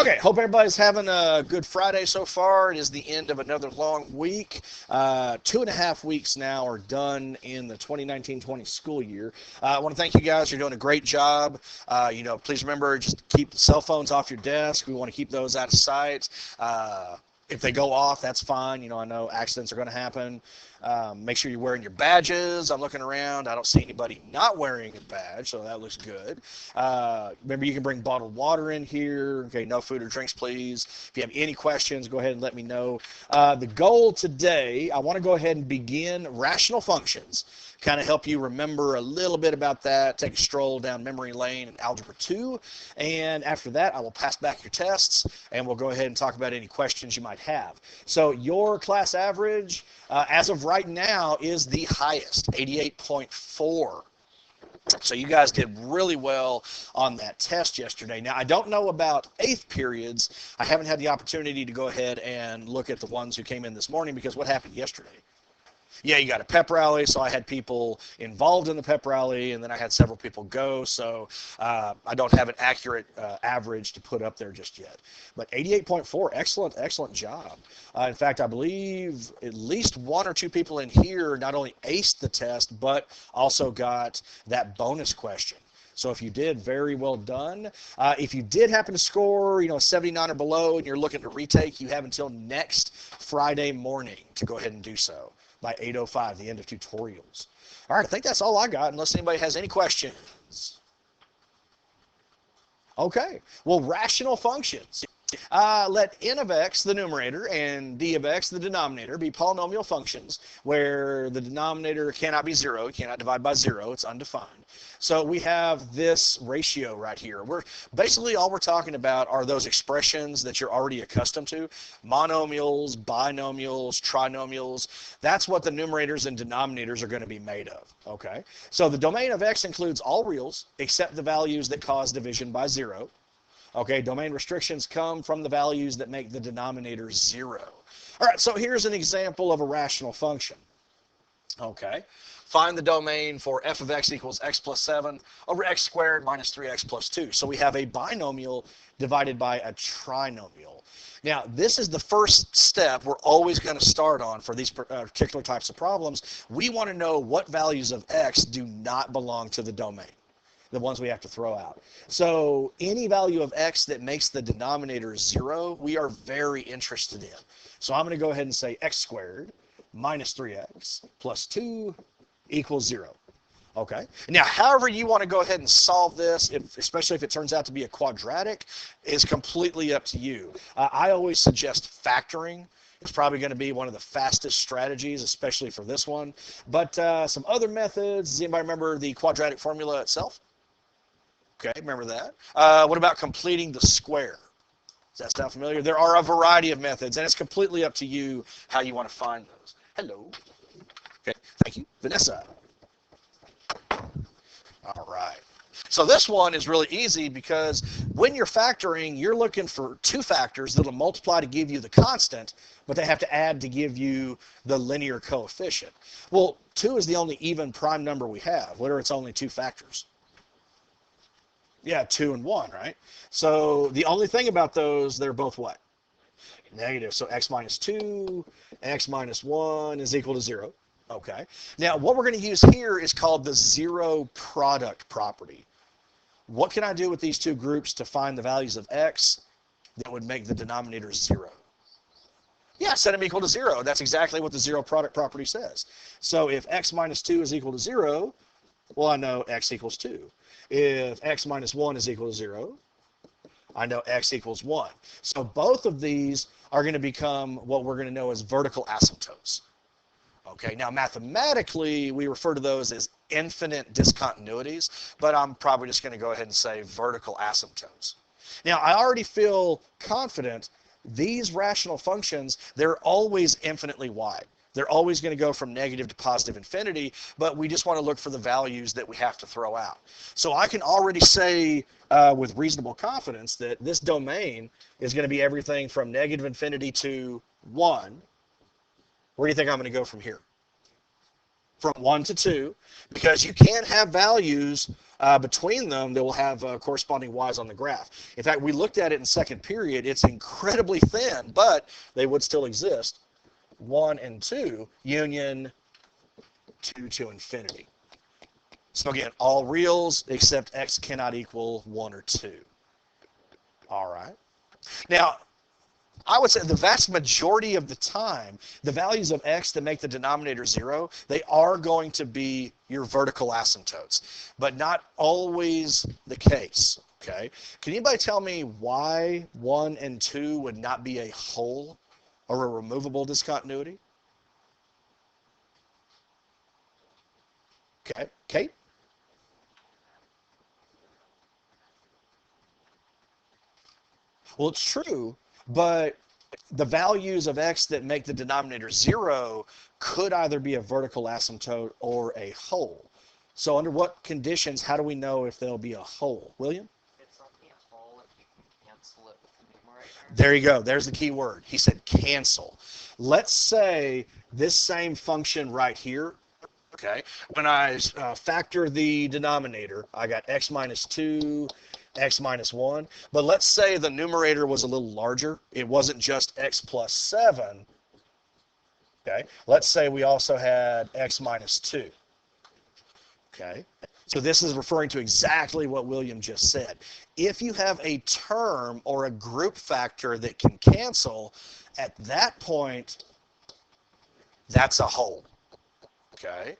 Okay, hope everybody's having a good Friday so far. It is the end of another long week. 2.5 weeks now are done in the 2019-20 school year. I want to thank you guys. You're doing a great job. Please remember, just keep the cell phones off your desk. We want to keep those out of sight. If they go off, that's fine. I know accidents are going to happen. Make sure you're wearing your badges. I'm looking around. I don't see anybody not wearing a badge, so that looks good. Remember, you can bring bottled water in here. Okay, no food or drinks, please. If you have any questions, go ahead and let me know. The goal today, I want to go ahead and begin rational functions. Kind of help you remember a little bit about that, take a stroll down memory lane in Algebra 2, and after that I will pass back your tests and we'll go ahead and talk about any questions you might have. So your class average, as of right now, is the highest, 88.4. So you guys did really well on that test yesterday. Now, I don't know about eighth periods. I haven't had the opportunity to go ahead and look at the ones who came in this morning because what happened yesterday? Yeah, you got a pep rally, so I had people involved in the pep rally, and then I had several people go, so I don't have an accurate average to put up there just yet. But 88.4, excellent, excellent job. In fact, I believe at least one or two people in here not only aced the test, but also got that bonus question. So if you did, very well done. If you did happen to score, 79 or below, and you're looking to retake, you have until next Friday morning to go ahead and do so by 8:05, the end of tutorials. All right, I think that's all I got, unless anybody has any questions. Okay, well, rational functions. Let n of x, the numerator, and d of x, the denominator, be polynomial functions where the denominator cannot be 0. You cannot divide by 0. It's undefined. So we have this ratio right here. Basically all we're talking about are those expressions that you're already accustomed to. Monomials, binomials, trinomials. That's what the numerators and denominators are going to be made of. Okay. So the domain of x includes all reals except the values that cause division by 0. Okay, domain restrictions come from the values that make the denominator 0. All right, so here's an example of a rational function. Okay, find the domain for f of x equals x plus 7 over x squared minus 3x plus 2. So we have a binomial divided by a trinomial. Now, this is the first step we're always going to start on for these particular types of problems. We want to know what values of x do not belong to the domain, the ones we have to throw out. So any value of x that makes the denominator 0, we are very interested in. So I'm going to go ahead and say x squared minus 3x plus 2 equals 0. Okay. Now, however you want to go ahead and solve this, especially if it turns out to be a quadratic, is completely up to you. I always suggest factoring. It's probably going to be one of the fastest strategies, especially for this one. But some other methods, does anybody remember the quadratic formula itself? Okay, remember that. What about completing the square? Does that sound familiar? There are a variety of methods, and it's completely up to you how you want to find those. Hello. Okay, thank you. Vanessa. All right. So this one is really easy because when you're factoring, you're looking for two factors that will multiply to give you the constant, but they have to add to give you the linear coefficient. Well, 2 is the only even prime number we have. What are its only two factors? Yeah, 2 and 1, right? So the only thing about those, they're both what? Negative. So x minus 2, x minus 1 is equal to 0. Okay. Now, what we're going to use here is called the zero product property. What can I do with these two groups to find the values of x that would make the denominator 0? Yeah, set them equal to 0. That's exactly what the zero product property says. So if x minus 2 is equal to 0, well, I know x equals 2. If x minus 1 is equal to 0, I know x equals 1. So both of these are going to become what we're going to know as vertical asymptotes. Okay, now mathematically, we refer to those as infinite discontinuities, but I'm probably just going to go ahead and say vertical asymptotes. Now, I already feel confident these rational functions, they're always infinitely wide. They're always going to go from negative to positive infinity, but we just want to look for the values that we have to throw out. So I can already say with reasonable confidence that this domain is going to be everything from negative infinity to 1. Where do you think I'm going to go from here? from 1 to 2, because you can have values between them that will have corresponding y's on the graph. In fact, we looked at it in second period. It's incredibly thin, but they would still exist. 1 and 2, union 2 to infinity. So again, all reals except x cannot equal 1 or 2. All right. Now, I would say the vast majority of the time, the values of x that make the denominator 0, they are going to be your vertical asymptotes, but not always the case. Okay. Can anybody tell me why 1 and 2 would not be a whole or a removable discontinuity? Okay. Kate? Well, it's true, but the values of x that make the denominator 0 could either be a vertical asymptote or a whole. So under what conditions, how do we know if they'll be a whole? William? It's only a whole if you can cancel it with the numerator. There you go. There's the key word. He said cancel. Let's say this same function right here, okay, when I factor the denominator, I got x minus 2, x minus 1. But let's say the numerator was a little larger. It wasn't just x plus 7. Okay. Let's say we also had x minus 2. Okay. So this is referring to exactly what William just said. If you have a term or a group factor that can cancel, at that point, that's a whole. Okay.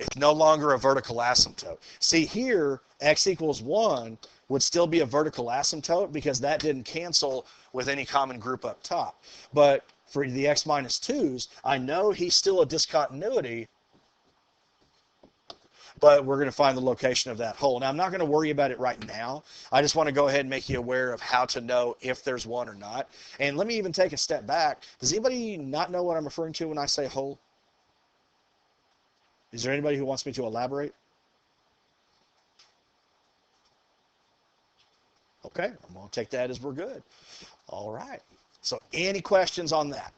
It's no longer a vertical asymptote. See here, x equals 1 would still be a vertical asymptote because that didn't cancel with any common group up top. But for the x minus 2's, I know he's still a discontinuity, but we're going to find the location of that whole. Now, I'm not going to worry about it right now. I just want to go ahead and make you aware of how to know if there's one or not. And let me even take a step back. Does anybody not know what I'm referring to when I say whole? Is there anybody who wants me to elaborate? Okay, I'm going to take that as we're good. All right. So any questions on that?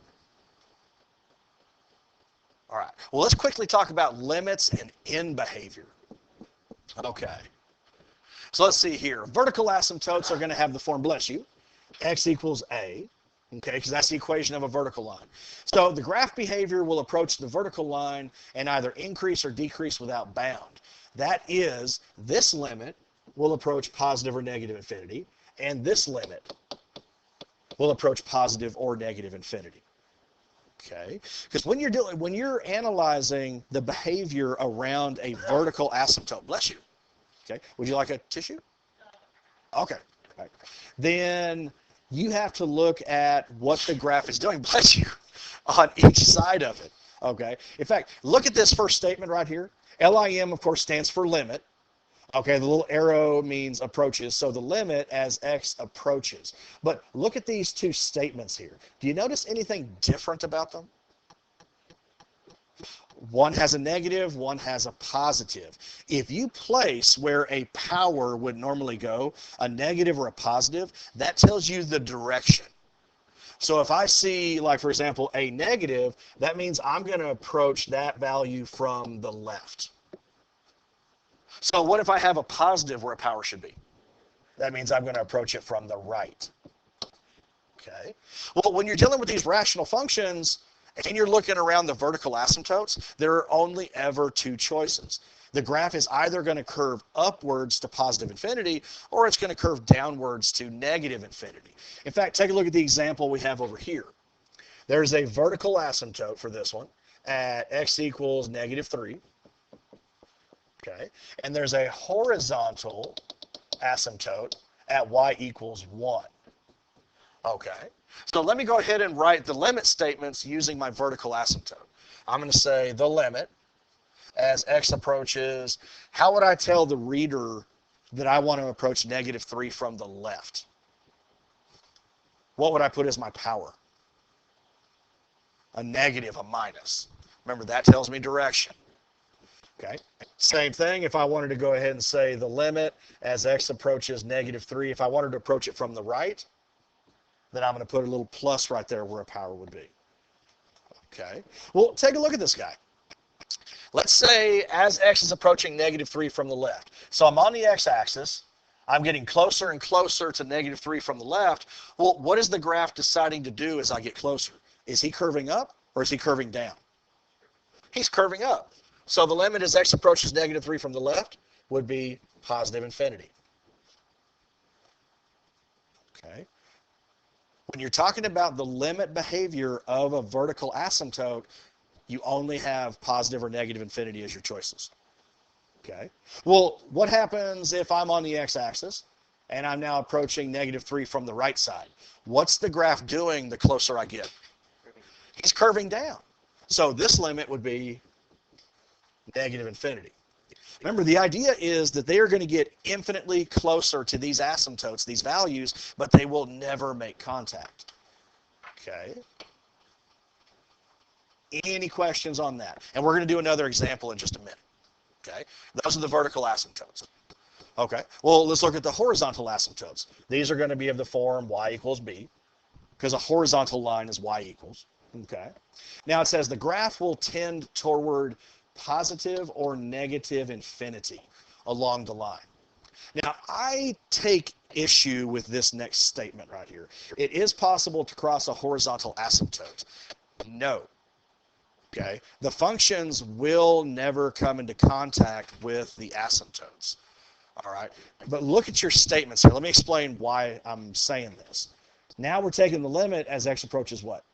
All right. Well, let's quickly talk about limits and end behavior. Okay. So let's see here. Vertical asymptotes are going to have the form, bless you, x equals a. Okay, because that's the equation of a vertical line. So the graph behavior will approach the vertical line and either increase or decrease without bound. That is, this limit will approach positive or negative infinity, and this limit will approach positive or negative infinity. Okay, because when you're analyzing the behavior around a vertical asymptote, bless you. Okay, would you like a tissue? Okay, right. Then you have to look at what the graph is doing, bless you, on each side of it. Okay, in fact, look at this first statement right here. LIM, of course, stands for limit. Okay, the little arrow means approaches, so the limit as x approaches. But look at these two statements here. Do you notice anything different about them? One has a negative, one has a positive. If you place where a power would normally go, a negative or a positive, that tells you the direction. So if I see, like, for example, a negative, that means I'm going to approach that value from the left. So what if I have a positive where a power should be? That means I'm going to approach it from the right. Okay. Well, when you're dealing with these rational functions and you're looking around the vertical asymptotes, there are only ever two choices. The graph is either going to curve upwards to positive infinity or it's going to curve downwards to negative infinity. In fact, take a look at the example we have over here. There's a vertical asymptote for this one at x equals negative 3. Okay, and there's a horizontal asymptote at y equals 1. Okay, so let me go ahead and write the limit statements using my vertical asymptote. I'm going to say the limit as x approaches. How would I tell the reader that I want to approach negative 3 from the left? What would I put as my power? A negative, a minus. Remember, that tells me direction. Okay. Same thing if I wanted to go ahead and say the limit as x approaches negative 3. If I wanted to approach it from the right, then I'm going to put a little plus right there where a power would be. Okay. Well, take a look at this guy. Let's say as x is approaching -3 from the left. So I'm on the x-axis. I'm getting closer and closer to -3 from the left. Well, what is the graph deciding to do as I get closer? Is he curving up or is he curving down? He's curving up. So the limit as x approaches -3 from the left would be positive infinity. Okay. When you're talking about the limit behavior of a vertical asymptote, you only have positive or negative infinity as your choices. Okay. Well, what happens if I'm on the x-axis and I'm now approaching -3 from the right side? What's the graph doing the closer I get? He's curving down. So this limit would be negative infinity. Remember, the idea is that they are going to get infinitely closer to these asymptotes, these values, but they will never make contact. Okay. Any questions on that? And we're going to do another example in just a minute. Okay. Those are the vertical asymptotes. Okay. Well, let's look at the horizontal asymptotes. These are going to be of the form y equals b, because a horizontal line is y equals. Okay. Now it says the graph will tend toward positive or negative infinity along the line. Now, I take issue with this next statement right here. It is possible to cross a horizontal asymptote. No. Okay. The functions will never come into contact with the asymptotes. All right. But look at your statements here. Let me explain why I'm saying this. Now we're taking the limit as x approaches what?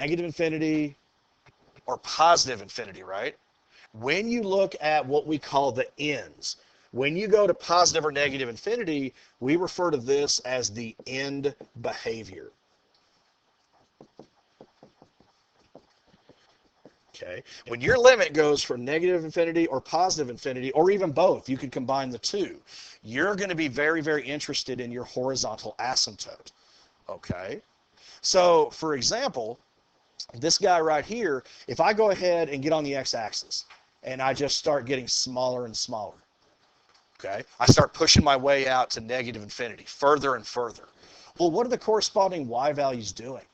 Negative infinity or positive infinity, right? When you look at what we call the ends, when you go to positive or negative infinity, we refer to this as the end behavior. Okay. When your limit goes from negative infinity or positive infinity, or even both, you could combine the two, you're going to be very, very interested in your horizontal asymptote. Okay. So, for example, this guy right here, if I go ahead and get on the x-axis and I just start getting smaller and smaller, okay, I start pushing my way out to negative infinity, further and further. Well, what are the corresponding y values doing?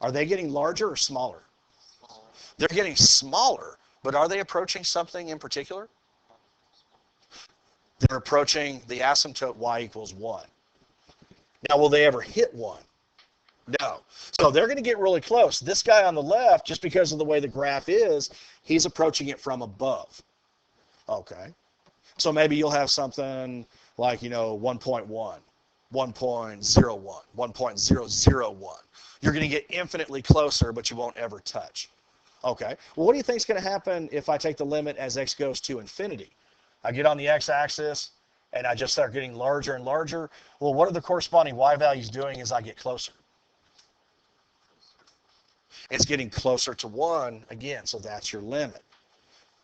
Are they getting larger or smaller? They're getting smaller, but are they approaching something in particular? They're approaching the asymptote y equals 1. Now, will they ever hit 1? No. So they're going to get really close. This guy on the left, just because of the way the graph is, he's approaching it from above. Okay. So maybe you'll have something like, 1.1, 1.01, 1.001. You're going to get infinitely closer, but you won't ever touch. Okay. Well, what do you think is going to happen if I take the limit as x goes to infinity? I get on the x-axis, and I just start getting larger and larger. Well, what are the corresponding y values doing as I get closer? It's getting closer to 1 again, so that's your limit.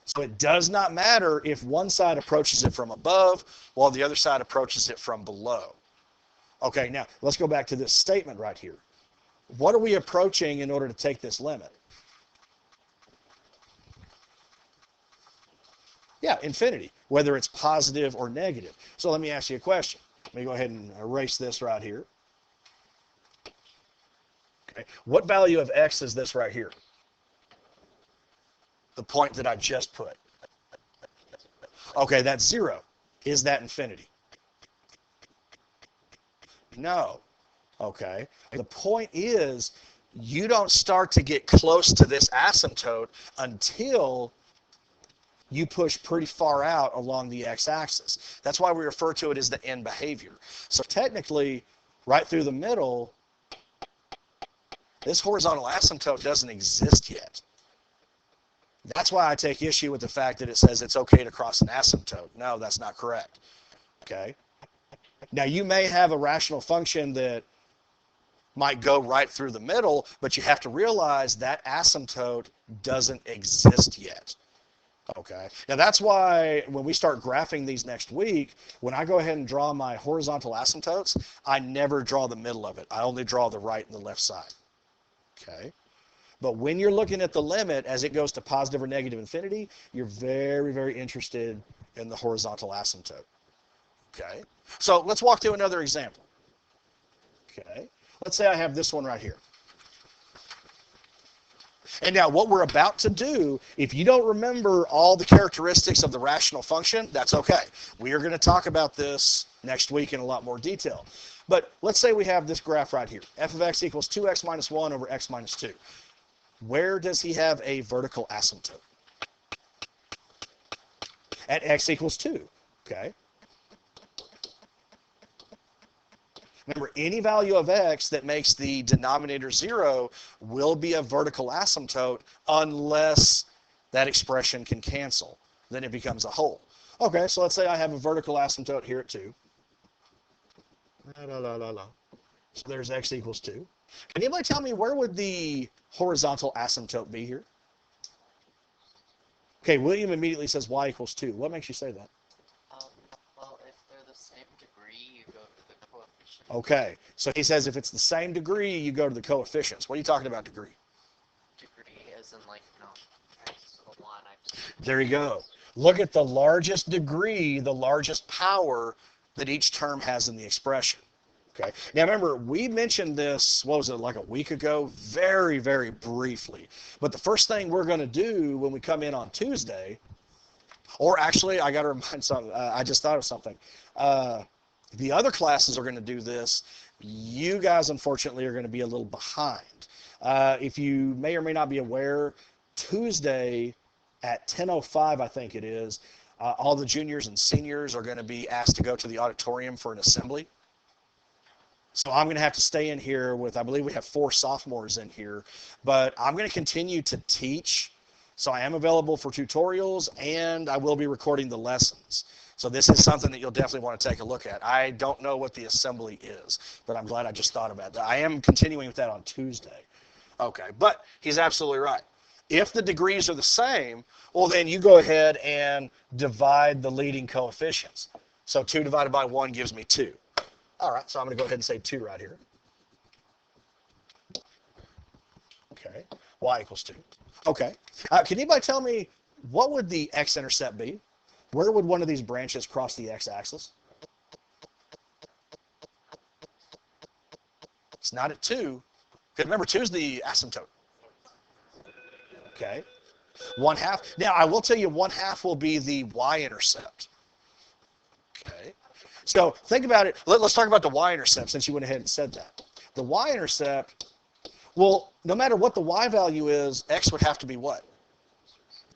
So it does not matter if one side approaches it from above while the other side approaches it from below. Okay, now let's go back to this statement right here. What are we approaching in order to take this limit? Yeah, infinity, whether it's positive or negative. So let me ask you a question. Let me go ahead and erase this right here. Okay. What value of x is this right here? The point that I just put. Okay, that's 0. Is that infinity? No. Okay. The point is, you don't start to get close to this asymptote until you push pretty far out along the x-axis. That's why we refer to it as the end behavior. So technically, right through the middle, this horizontal asymptote doesn't exist yet. That's why I take issue with the fact that it says it's okay to cross an asymptote. No, that's not correct. Okay. Now, you may have a rational function that might go right through the middle, but you have to realize that asymptote doesn't exist yet. Okay. Now, that's why when we start graphing these next week, when I go ahead and draw my horizontal asymptotes, I never draw the middle of it. I only draw the right and the left side. Okay. But when you're looking at the limit as it goes to positive or negative infinity, you're very, very interested in the horizontal asymptote. Okay. So let's walk through another example. Okay. Let's say I have this one right here. And now what we're about to do, if you don't remember all the characteristics of the rational function, that's okay. We are going to talk about this next week in a lot more detail. But let's say we have this graph right here. F of x equals 2x minus 1 over x minus 2. Where does he have a vertical asymptote? At x equals 2. Okay. Remember, any value of x that makes the denominator 0 will be a vertical asymptote unless that expression can cancel. Then it becomes a whole. Okay, so let's say I have a vertical asymptote here at 2. So there's x equals 2. Can anybody tell me where would the horizontal asymptote be here? Okay, William immediately says y equals 2. What makes you say that? Well, if they're the same degree, you go to the coefficient. Okay, so he says if it's the same degree, you go to the coefficients. What are you talking about degree? Degree as in like, x to the 1, x. There you go. Look at the largest degree, the largest power that each term has in the expression. Okay. Now remember, we mentioned this, what was it, like a week ago? Very, very briefly. But the first thing we're going to do when we come in on Tuesday, or actually, I got to remind something, I just thought of something. The other classes are going to do this. You guys, unfortunately, are going to be a little behind. If you may or may not be aware, Tuesday at 10:05, I think it is, all the juniors and seniors are going to be asked to go to the auditorium for an assembly. So I'm going to have to stay in here with, I believe we have 4 sophomores in here, but I'm going to continue to teach. So I am available for tutorials, and I will be recording the lessons. So this is something that you'll definitely want to take a look at. I don't know what the assembly is, but I'm glad I just thought about that. I am continuing with that on Tuesday. Okay, but he's absolutely right. If the degrees are the same, well, then you go ahead and divide the leading coefficients. So 2 divided by 1 gives me 2. All right, so I'm going to go ahead and say 2 right here. Okay, y equals 2. Okay, can anybody tell me what would the x-intercept be? Where would one of these branches cross the x-axis? It's not at 2. Because remember, 2 is the asymptote. Okay, 1/2. Now, I will tell you 1/2 will be the y-intercept. Okay. So think about it. Let's talk about the y-intercept since you went ahead and said that. The y-intercept, well, no matter what the y value is, x would have to be what?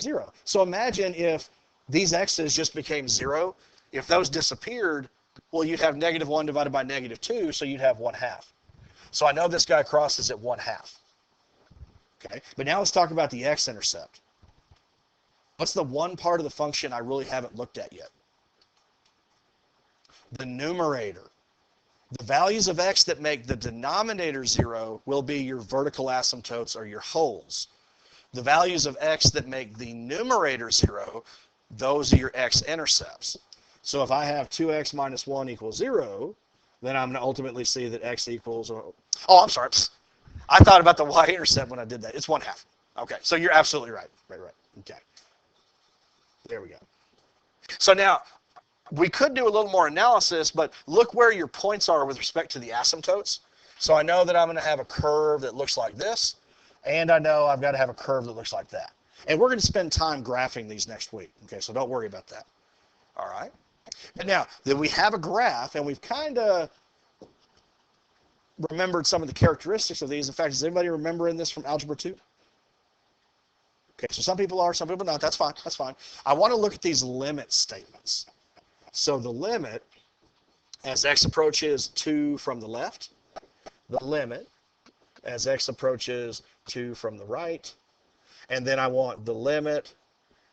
0. So imagine if these x's just became 0. If those disappeared, well, you'd have -1 divided by -2, so you'd have 1/2. So I know this guy crosses at 1/2. Okay, but now let's talk about the x-intercept. What's the one part of the function I really haven't looked at yet? The numerator. The values of x that make the denominator 0 will be your vertical asymptotes or your wholes. The values of x that make the numerator 0, those are your x-intercepts. So if I have 2x minus 1 equals 0, then I'm going to ultimately see that x equals, oh, I'm sorry. I thought about the y-intercept when I did that. It's 1/2. Okay, so you're absolutely right. Right. Okay. There we go. So now, we could do a little more analysis, but look where your points are with respect to the asymptotes. So I know that I'm going to have a curve that looks like this, and I know I've got to have a curve that looks like that. And we're going to spend time graphing these next week. Okay, so don't worry about that. All right. And now that we have a graph, and we've kind of remembered some of the characteristics of these. In fact, is anybody remembering this from Algebra 2? Okay, so some people are, some people not. That's fine. That's fine. I want to look at these limit statements. So the limit, as x approaches 2 from the left, the limit as x approaches 2 from the right, and then I want the limit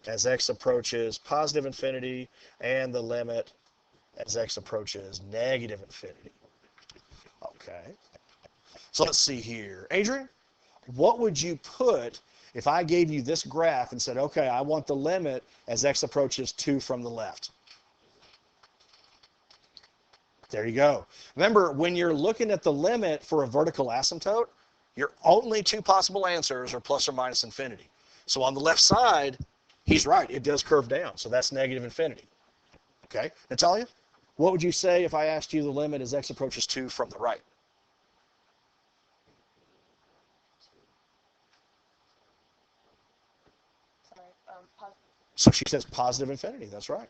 as x approaches positive infinity, and the limit as x approaches negative infinity. Okay, so let's see here. Adrian, what would you put if I gave you this graph and said, okay, I want the limit as x approaches 2 from the left? There you go. Remember, when you're looking at the limit for a vertical asymptote, your only 2 possible answers are plus or minus infinity. So on the left side, he's right. It does curve down. So that's negative infinity. Okay, Natalia, what would you say if I asked you the limit as x approaches 2 from the right? So she says positive infinity. That's right.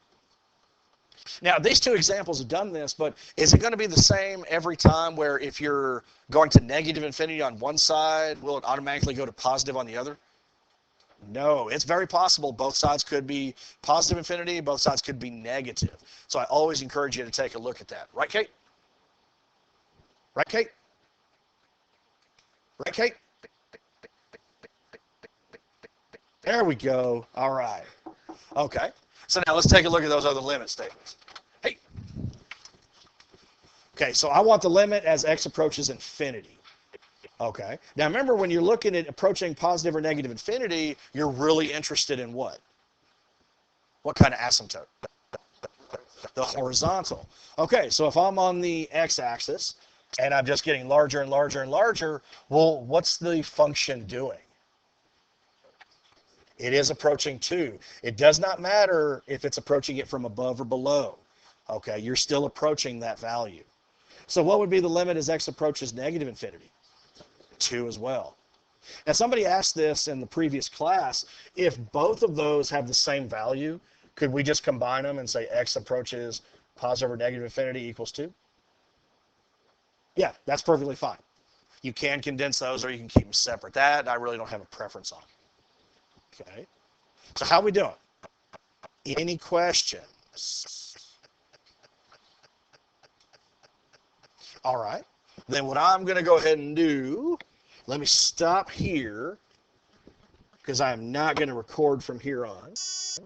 Now, these two examples have done this, but is it going to be the same every time where if you're going to negative infinity on one side, will it automatically go to positive on the other? No, it's very possible both sides could be positive infinity, both sides could be negative. So I always encourage you to take a look at that. Right, Kate? Right, Kate? Right, Kate? There we go. All right. Okay. So now let's take a look at those other limit statements. Hey. Okay, so I want the limit as x approaches infinity. Okay. Now remember, when you're looking at approaching positive or negative infinity, you're really interested in what? What kind of asymptote? The horizontal. Okay, so if I'm on the x-axis and I'm just getting larger and larger and larger, well, what's the function doing? It is approaching 2. It does not matter if it's approaching it from above or below. Okay, you're still approaching that value. So what would be the limit as x approaches negative infinity? 2 as well. Now somebody asked this in the previous class, if both of those have the same value, could we just combine them and say x approaches positive or negative infinity equals 2? Yeah, that's perfectly fine. You can condense those or you can keep them separate. That I really don't have a preference on. Okay. So how are we doing? Any questions? All right. Then what I'm going to go ahead and do, let me stop here because I'm not going to record from here on.